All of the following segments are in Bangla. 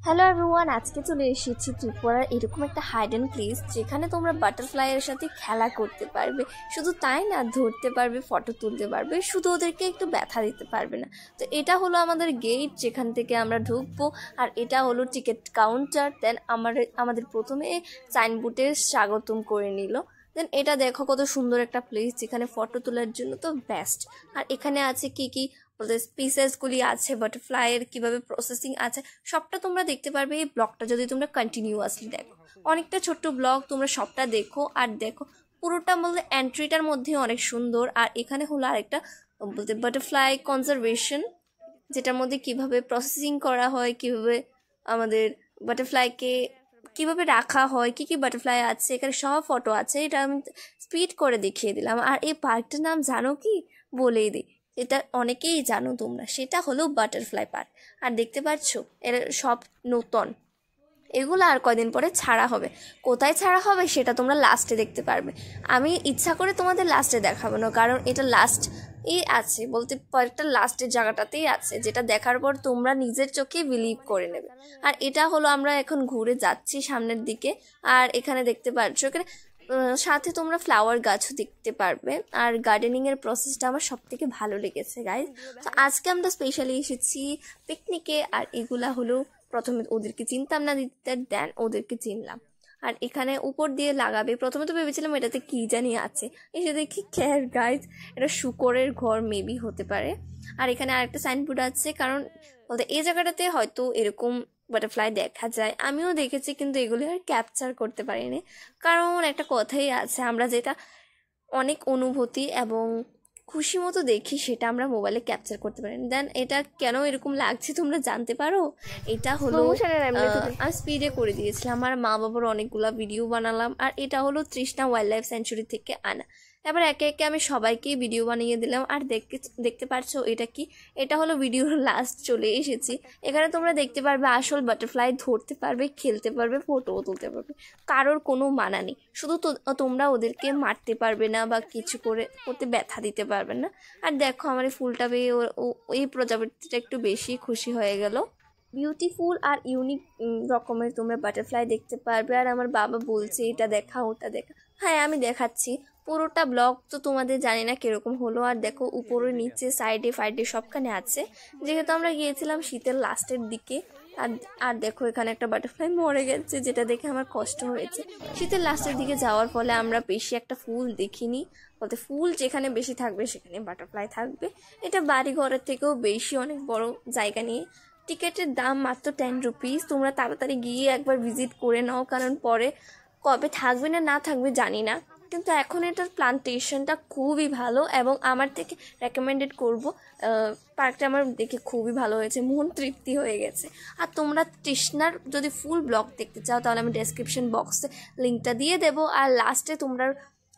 হ্যালো এভরিওয়ান, আজকে চলে এসেছি ত্রিপুরার এরকম একটা হাইডেন প্লেস যেখানে তোমরা বাটারফ্লাইয়ের সাথে খেলা করতে পারবে। শুধু তাই না, ধরতে পারবে, ফটো তুলতে পারবে, শুধু ওদেরকে একটু ব্যথা দিতে পারবে না। তো এটা হলো আমাদের গেট, যেখান থেকে আমরা ঢুকবো। আর এটা হলো টিকিট কাউন্টার। দেন আমাদের প্রথমে সাইনবোর্ডে স্বাগতম করে নিল। দেন এটা দেখো কত সুন্দর একটা প্লেস, যেখানে ফটো তোলার জন্য তো বেস্ট। আর এখানে আছে কি কি বলতে স্পিসেসগুলি আছে, বাটারফ্লাইয়ের কিভাবে প্রসেসিং আছে, সবটা তোমরা দেখতে পারবে এই ব্লগটা যদি তোমরা কন্টিনিউয়াসলি দেখো। অনেকটা ছোট্ট ব্লগ, তোমরা সবটা দেখো। আর দেখো পুরোটা বলতে এন্ট্রিটার মধ্যে অনেক সুন্দর। আর এখানে হলো আরেকটা বলতে বাটারফ্লাই কনজারভেশন, যেটার মধ্যে কিভাবে প্রসেসিং করা হয়, কিভাবে আমাদের বাটারফ্লাইকে কিভাবে রাখা হয়, কি কি বাটারফ্লাই আছে, এখানে সব ফটো আছে। এটা আমি স্পিড করে দেখিয়ে দিলাম। আর এই পার্কটার নাম জানো কি, বলেই দিই, এটা অনেকেই জানো তোমরা, সেটা হলো বাটারফ্লাই পার্ক। আর দেখতে পাচ্ছ এর সব নতুন, এগুলো আর কয়দিন পরে ছাড়া হবে। কোথায় ছাড়া হবে সেটা তোমরা লাস্টে দেখতে পারবে। আমি ইচ্ছা করে তোমাদের লাস্টে দেখাবো না, কারণ এটা লাস্ট আছে বলতে পার্কটা লাস্টের জায়গাটাতেই আছে, যেটা দেখার পর তোমরা নিজের চোখে বিলিভ করে নেবে। আর এটা হলো আমরা এখন ঘুরে যাচ্ছি সামনের দিকে। আর এখানে দেখতে পাচ্ছ এখানে সাথে তোমরা ফ্লাওয়ার গাছও দেখতে পারবে। আর গার্ডেনিংয়ের প্রসেসটা আমার সব থেকে ভালো লেগেছে গাইজ। তো আজকে আমরা স্পেশালি এসেছি পিকনিকে। আর এগুলা হলো প্রথমে ওদেরকে চিনতাম না দিতে, দেন ওদেরকে চিনলাম। আর এখানে উপর দিয়ে লাগাবে, প্রথমে তো ভেবেছিলাম এটাতে কি জানি আছে, এসে দেখি ক্যার গাইজ, এটা শুকরের ঘর মেবি হতে পারে। আর এখানে আরেকটা সাইনবোর্ড আছে, কারণ বলতে এই জায়গাটাতে হয়তো এরকম বাটারফ্লাই দেখা যায়, আমিও দেখেছি, কিন্তু এগুলি আর ক্যাপচার করতে পারিনি। কারণ একটা কথাই আছে, আমরা যেটা অনেক অনুভূতি এবং খুশি মতো দেখি সেটা আমরা মোবাইলে ক্যাপচার করতে পারি। দেন এটা কেন এরকম লাগছে তোমরা জানতে পারো? এটা হলো আমি স্পিডে করে দিয়েছিলাম, আমার মা বাবার অনেকগুলা ভিডিও বানালাম। আর এটা হলো তৃষ্ণা ওয়াইল্ড লাইফ স্যাঞ্চুরি থেকে আনা। এবার একে একে আমি সবাইকেই ভিডিও বানিয়ে দিলাম। আর দেখতে পারছো এটা কি, এটা হলো ভিডিওর লাস্ট চলে এসেছি। এখানে তোমরা দেখতে পারবে আসল বাটারফ্লাই ধরতে পারবে, খেলতে পারবে, ফটোও তুলতে পারবে, কারোর কোনো মানা নেই। শুধু তোমরা ওদেরকে মারতে পারবে না বা কিছু করতে ব্যথা দিতে পারবে না। আর দেখো আমার এই ফুলটা পেয়ে এই প্রজাপতিটা একটু বেশি খুশি হয়ে গেল। বিউটিফুল আর ইউনিক রকমের তোমরা বাটারফ্লাই দেখতে পারবে। আর আমার বাবা বলছে এটা দেখা ওটা দেখা, হ্যাঁ আমি দেখাচ্ছি। পুরোটা ব্লগ তো তোমাদের জানি না কিরকম হলো। আর দেখো উপরে নিচে সাইডে ফাইডে সবখানে আছে, যেহেতু আমরা গিয়েছিলাম শীতের লাস্টের দিকে। আর আর দেখো এখানে একটা বাটারফ্লাই মরে গেছে, যেটা দেখে আমার কষ্ট হয়েছে। শীতের লাস্টের দিকে যাওয়ার ফলে আমরা বেশি একটা ফুল দেখিনি, বলতে ফুল যেখানে বেশি থাকবে সেখানে বাটারফ্লাই থাকবে। এটা বাড়ি ঘরের থেকেও বেশি অনেক বড় জায়গা নিয়ে। টিকিটের দাম মাত্র 10 রুপিস। তোমরা তাড়াতাড়ি গিয়ে একবার ভিজিট করে নাও, কারণ পরে কবে থাকবে না না থাকবে জানি না। কিন্তু এখন এটার প্লান্টেশনটা খুবই ভালো এবং আমার থেকে রেকমেন্ডেড করব। পার্কটা আমার দেখে খুবই ভালো হয়েছে, মন তৃপ্তি হয়ে গেছে। আর তোমরা তৃষ্ণার যদি ফুল ব্লগ দেখতে চাও তাহলে আমি ডেসক্রিপশন বক্সে লিঙ্কটা দিয়ে দেবো। আর লাস্টে তোমরা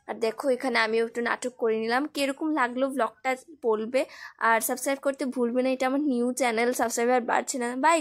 আর দেখো এখানে আমিও একটু নাটক করে নিলাম, কিরকম লাগলো ব্লগটা বলবে। আর সাবস্ক্রাইব করতে ভুলবে না, এটা আমার নিউ চ্যানেল, সাবস্ক্রাইবার বাড়ছে না। বাই।